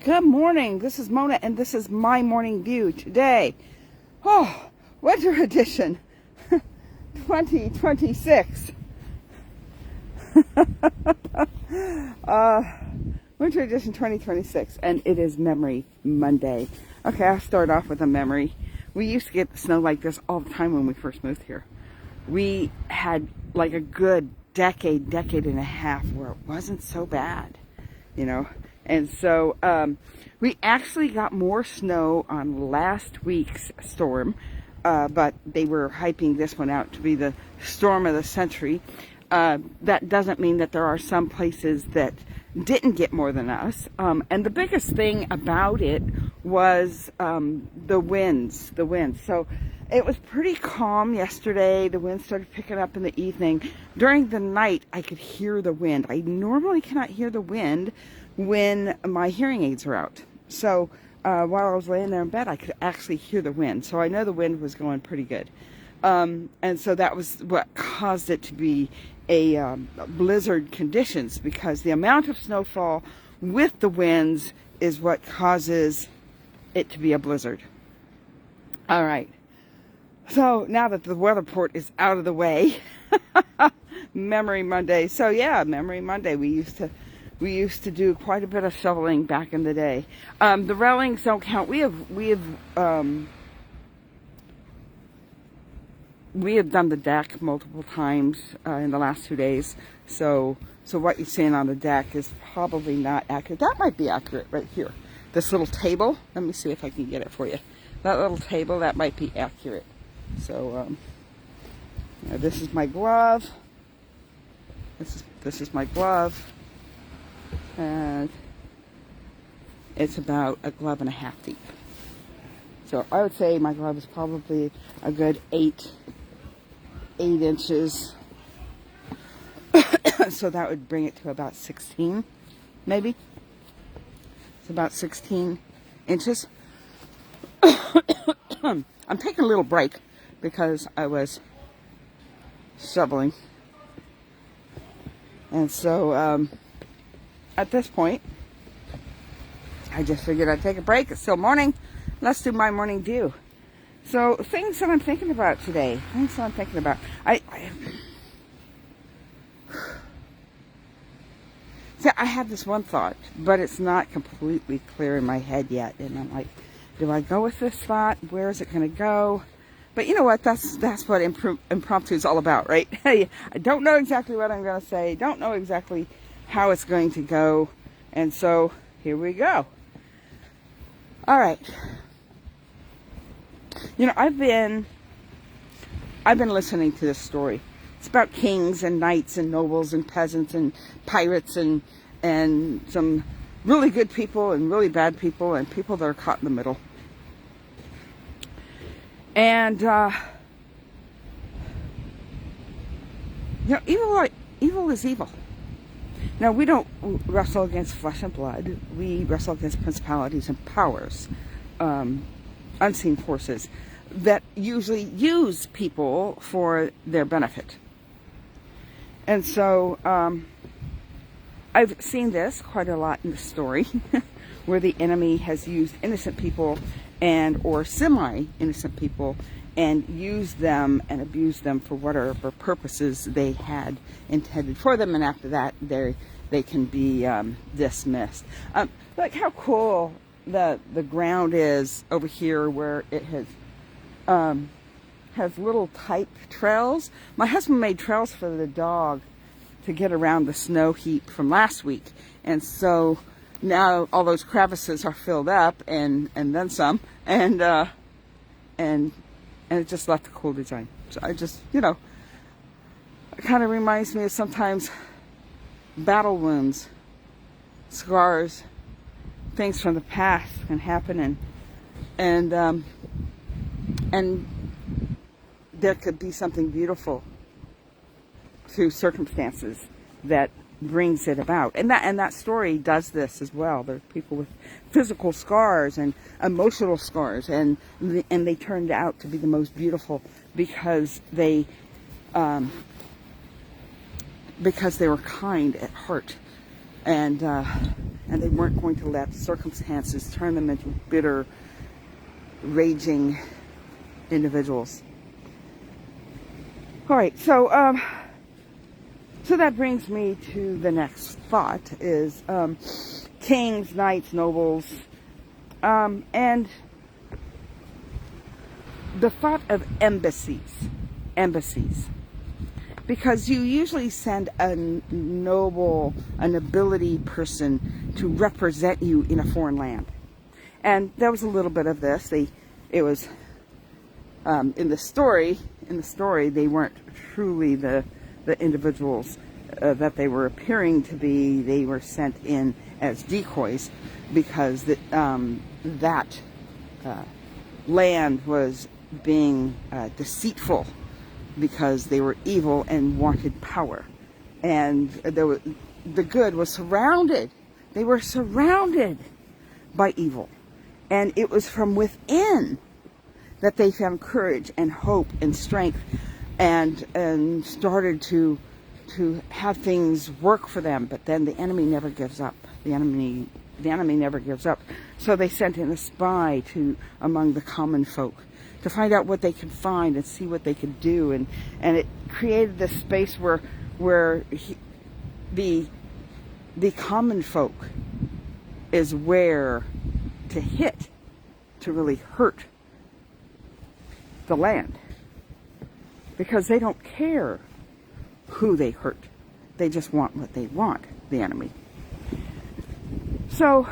Good morning. This is Mona, and this is my morning view today. Oh, winter edition 2026. Winter edition 2026, and it is Memory Monday. Okay, I'll start off with a memory. We used to get the snow like this all the time when we first moved here. We had like a good decade and a half where it wasn't so bad, you know. And so we actually got more snow on last week's storm, but they were hyping this one out to be the storm of the century. That doesn't mean that there are some places that didn't get more than us. And the biggest thing about it was the winds. So it was pretty calm yesterday. The wind started picking up in the evening. During the night, I could hear the wind. I normally cannot hear the wind when my hearing aids are out. So while I was laying there in bed, I could actually hear the wind. So I know the wind was going pretty good. And so that was what caused it to be a blizzard conditions, because the amount of snowfall with the winds is what causes it to be a blizzard. All right. So now that the weather report is out of the way, Memory Monday. So yeah, Memory Monday. We used to do quite a bit of shoveling back in the day. The railings don't count. We have done the deck multiple times in the last 2 days. So what you're seeing on the deck is probably not accurate. That might be accurate right here. This little table. Let me see if I can get it for you. That little table, that might be accurate. So this is my glove. This is my glove. And it's about a glove and a half deep. So I would say my glove is probably a good 8 inches. So that would bring it to about 16, maybe. It's about 16 inches. I'm taking a little break because I was shoveling. And so at this point, I just figured I'd take a break. It's still morning. Let's do my morning view. So things that I'm thinking about today. I had this one thought, but it's not completely clear in my head yet. And I'm like, do I go with this thought? Where is it going to go? But you know what? That's what impromptu is all about, right? I don't know exactly what I'm going to say. Don't know exactly how it's going to go. And so here we go. All right. You know, I've been listening to this story. It's about kings and knights and nobles and peasants and pirates and some really good people and really bad people and people that are caught in the middle. And you know, evil is evil. Now, we don't wrestle against flesh and blood. We wrestle against principalities and powers, unseen forces that usually use people for their benefit. And so I've seen this quite a lot in the story where the enemy has used innocent people and or semi-innocent people and used them and abused them for whatever purposes they had intended for them, and after that they can be dismissed. Look how cool the ground is over here, where it has little type trails. My husband made trails for the dog to get around the snow heap from last week, and so now all those crevices are filled up and then some, and it just left a cool design. So I just, you know, it kind of reminds me of sometimes battle wounds, scars, things from the past can happen, and there could be something beautiful through circumstances that brings it about. And that story does this as well. There's people with physical scars and emotional scars, and they turned out to be the most beautiful because they were kind at heart. and they weren't going to let circumstances turn them into bitter, raging individuals. All right, so that brings me to the next thought is kings, knights, nobles, and the thought of embassies. Because you usually send a nobility person to represent you in a foreign land. And there was a little bit of this. It was in the story, they weren't truly the individuals that they were appearing to be. They were sent in as decoys because that land was being deceitful, because they were evil and wanted power. And the good was surrounded. They were surrounded by evil. And it was from within that they found courage and hope and strength and started to have things work for them. But then the enemy never gives up. The enemy never gives up. So they sent in a spy among the common folk to find out what they could find and see what they could do, and it created this space where the common folk is where to hit, to really hurt the land, because they don't care who they hurt. They just want what they want, the enemy. So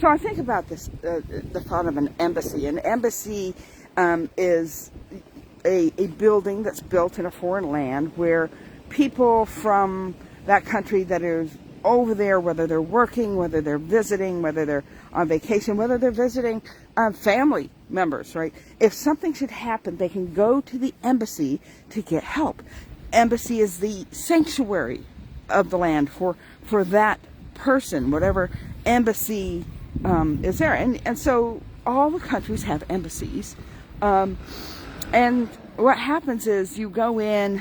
I think about this, the thought of an embassy. An embassy is a building that's built in a foreign land where people from that country that is over there, whether they're working, whether they're visiting, whether they're on vacation, whether they're visiting family members, right? If something should happen, they can go to the embassy to get help. Embassy is the sanctuary of the land for that person, whatever embassy is there. And so all the countries have embassies. And what happens is you go in,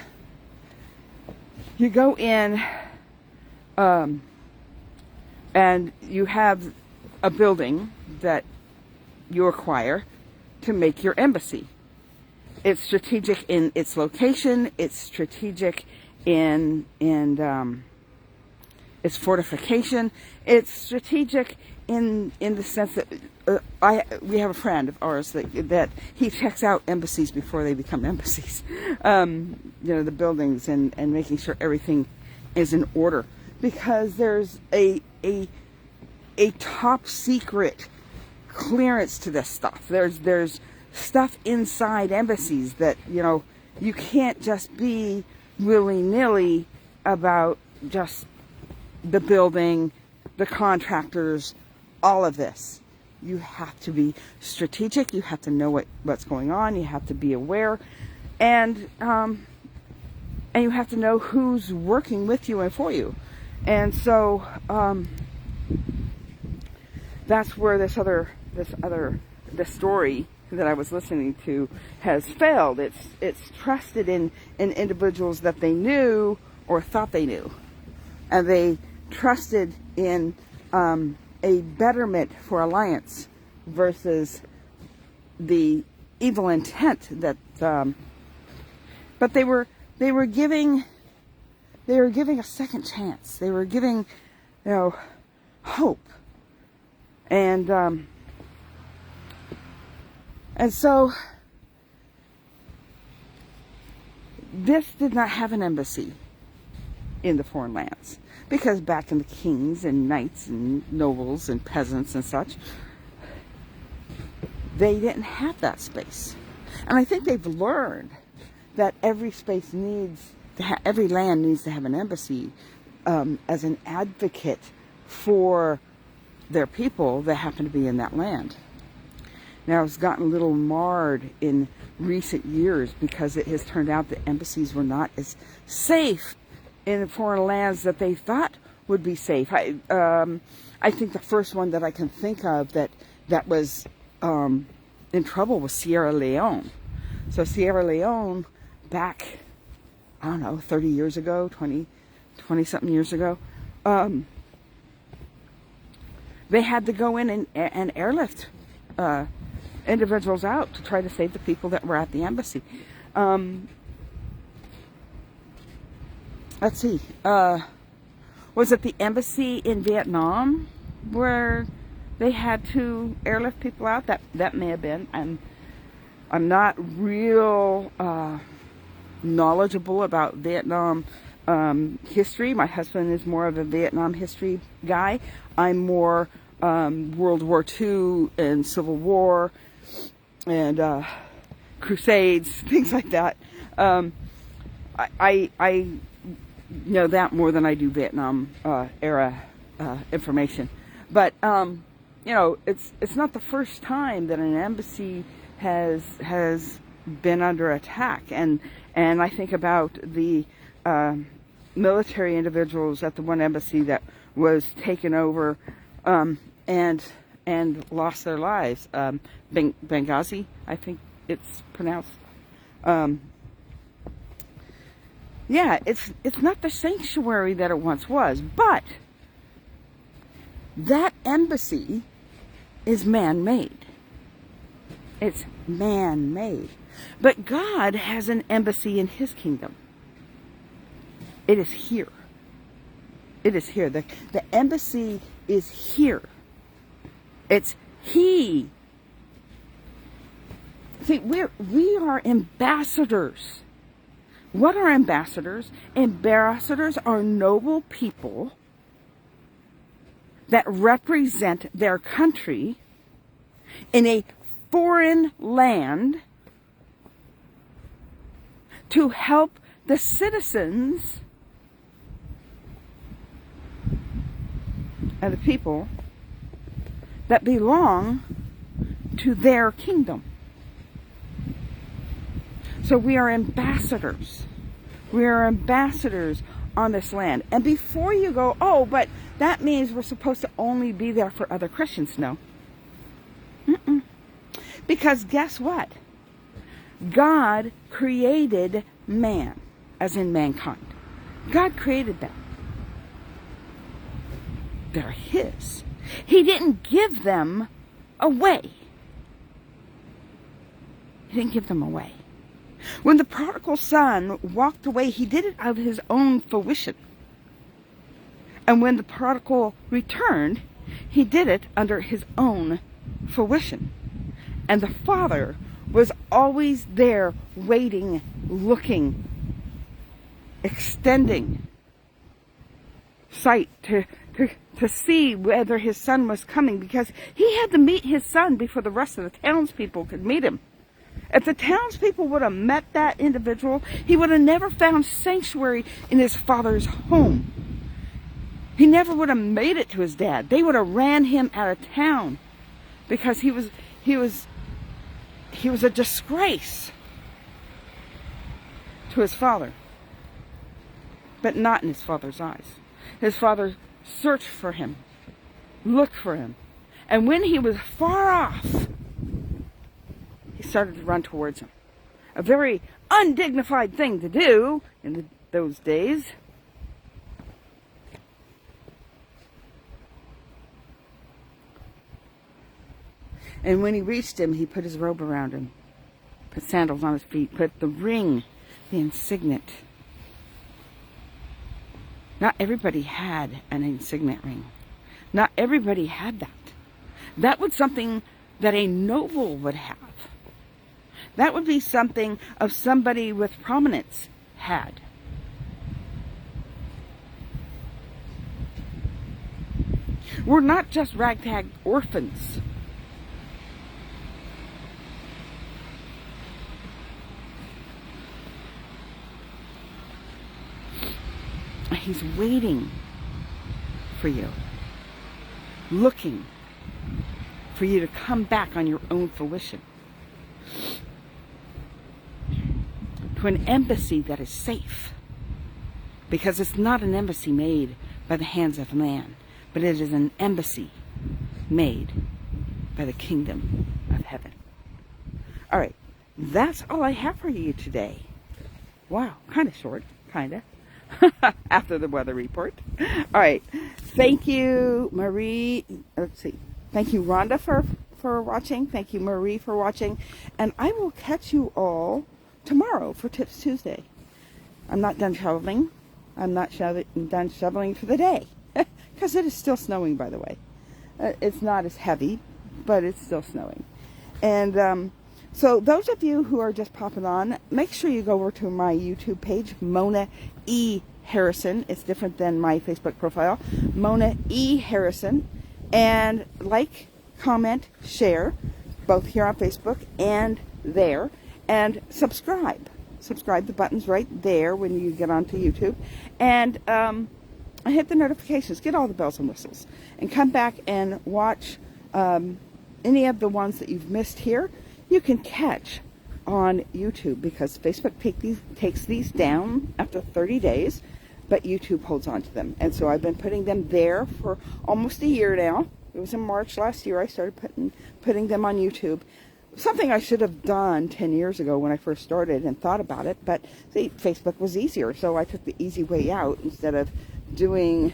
and you have a building that you acquire to make your embassy. It's strategic in its location. It's strategic in its fortification. It's strategic in the sense that we have a friend of ours that he checks out embassies before they become embassies. The buildings and making sure everything is in order, because there's a top secret clearance to this stuff. There's stuff inside embassies that you can't just be willy-nilly about just the building, the contractors, all of this. You have to be strategic. You have to know what's going on. You have to be aware, and you have to know who's working with you and for you. And so that's where this story that I was listening to has failed. It's trusted in individuals that they knew or thought they knew, and they trusted in a betterment for alliance versus the evil intent that but they were giving a second chance. They were giving hope, and so this did not have an embassy in the foreign lands, because back in the kings and knights and nobles and peasants and such, they didn't have that space. And I think they've learned that every land needs to have an embassy as an advocate for their people that happen to be in that land. Now, it's gotten a little marred in recent years because it has turned out that embassies were not as safe in foreign lands that they thought would be safe. I think the first one that I can think of that was in trouble was Sierra Leone. So Sierra Leone, back, 30 years ago, 20-something years ago, they had to go in and airlift individuals out to try to save the people that were at the embassy. Let's see. Was it the embassy in Vietnam where they had to airlift people out? That may have been. I'm not real knowledgeable about Vietnam history. My husband is more of a Vietnam history guy. I'm more World War II and Civil War and Crusades, things like that. I know that more than I do Vietnam era information. But you know, it's not the first time that an embassy has been under attack, and I think about the military individuals at the one embassy that was taken over and lost their lives. Benghazi, I think it's pronounced. Yeah, it's not the sanctuary that it once was, but that embassy is man-made. It's man-made. But God has an embassy in His kingdom. It is here. It is here. The embassy is here. It's He. See, we are ambassadors. What are ambassadors? Ambassadors are noble people that represent their country in a foreign land to help the citizens and the people that belong to their kingdom. So we are ambassadors. We are ambassadors on this land. And before you go, oh, but that means we're supposed to only be there for other Christians. No. Because guess what? God created man, as in mankind. God created them. They're His. He didn't give them away. He didn't give them away. When the prodigal son walked away, he did it of his own fruition. And when the prodigal returned, he did it under his own fruition. And the father was always there, waiting, looking, extending sight to see whether his son was coming, because he had to meet his son before the rest of the townspeople could meet him. If the townspeople would have met that individual, he would have never found sanctuary in his father's home. He never would have made it to his dad. They would have ran him out of town because he was a disgrace to his father, but not in his father's eyes. His father searched for him, looked for him, and when he was far off, he started to run towards him. A very undignified thing to do in those days. And when he reached him, he put his robe around him, put sandals on his feet, put the ring, the signet. Not everybody had an signet ring. Not everybody had that. That was something that a noble would have. That would be something of somebody with prominence had. We're not just ragtag orphans. He's waiting for you, looking for you to come back on your own fruition. To an embassy that is safe. Because it's not an embassy made by the hands of man, but it is an embassy made by the kingdom of heaven. All right, that's all I have for you today. Wow, kind of short, kind of. after the weather report. All right. Thank you, Marie. Let's see. Thank you, Rhonda, for watching. Thank you, Marie, for watching. And I will catch you all tomorrow for Tips Tuesday. I'm not done shoveling. I'm not done shoveling for the day. Because it is still snowing, by the way. It's not as heavy, but it's still snowing. And so those of you who are just popping on, make sure you go over to my YouTube page, Mona E. Harrison. It's different than my Facebook profile. Mona E. Harrison. And like, comment, share, both here on Facebook and there. And subscribe. Subscribe. The button's right there when you get onto YouTube. And hit the notifications. Get all the bells and whistles. And come back and watch any of the ones that you've missed here. You can catch on YouTube because Facebook takes these down after 30 days, but YouTube holds on to them. And so I've been putting them there for almost a year now. It was in March last year I started putting them on YouTube. Something I should have done 10 years ago when I first started and thought about it, but see, Facebook was easier, so I took the easy way out instead of doing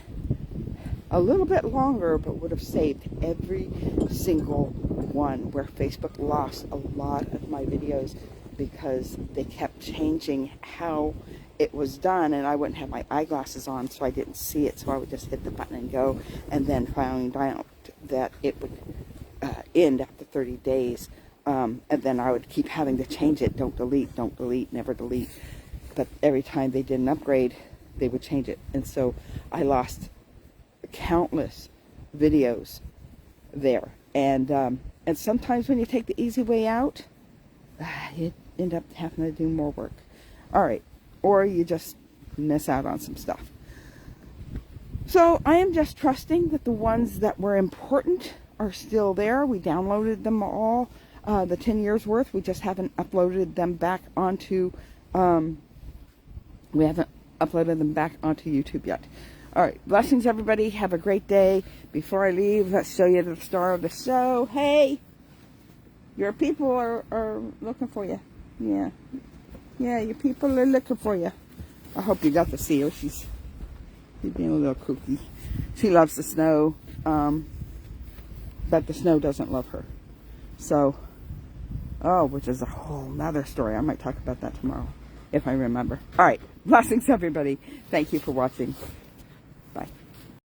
a little bit longer, but would have saved every single one, where Facebook lost a lot of my videos because they kept changing how it was done, and I wouldn't have my eyeglasses on, so I didn't see it, so I would just hit the button and go, and then find out that it would end after 30 days, and then I would keep having to change it. Don't delete, never delete. But every time they did an upgrade, they would change it, and so I lost countless videos there. And sometimes when you take the easy way out, you end up having to do more work. All right. Or you just miss out on some stuff. So I am just trusting that the ones that were important are still there. We downloaded them all, the 10 years worth. We just haven't uploaded them back onto, YouTube yet. All right. Blessings, everybody. Have a great day. Before I leave, let's show you the star of the show. Hey, your people are looking for you. Yeah. Yeah, your people are looking for you. I hope you got to see her. She's being a little kooky. She loves the snow, but the snow doesn't love her. So, which is a whole nother story. I might talk about that tomorrow, if I remember. All right. Blessings, everybody. Thank you for watching.